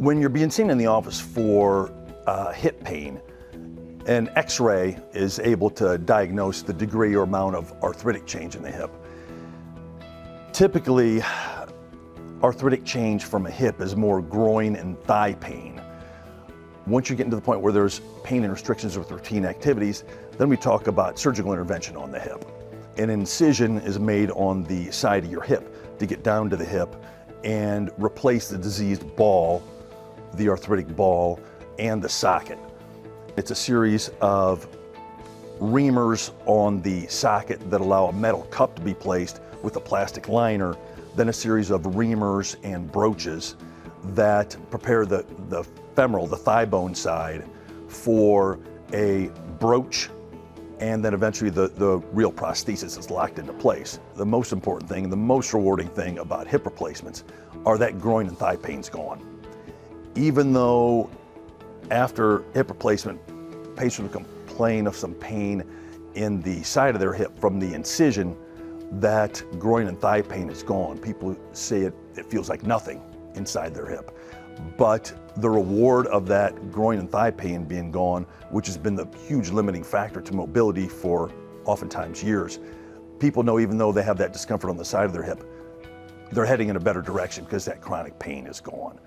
When you're being seen in the office for hip pain, an X-ray is able to diagnose the degree or amount of arthritic change in the hip. Typically, arthritic change from a hip is more groin and thigh pain. Once you get into the point where there's pain and restrictions with routine activities, then we talk about surgical intervention on the hip. An incision is made on the side of your hip to get down to the hip and replace the diseased ball, the arthritic ball, and the socket. It's a series of reamers on the socket that allow a metal cup to be placed with a plastic liner, then a series of reamers and broaches that prepare the femoral, the thigh bone side, for a broach, and then eventually the real prosthesis is locked into place. The most important thing and the most rewarding thing about hip replacements are that groin and thigh pain's gone. Even though after hip replacement, patients will complain of some pain in the side of their hip from the incision, that groin and thigh pain is gone. People say it feels like nothing inside their hip. But the reward of that groin and thigh pain being gone, which has been the huge limiting factor to mobility for oftentimes years, people know even though they have that discomfort on the side of their hip, they're heading in a better direction because that chronic pain is gone.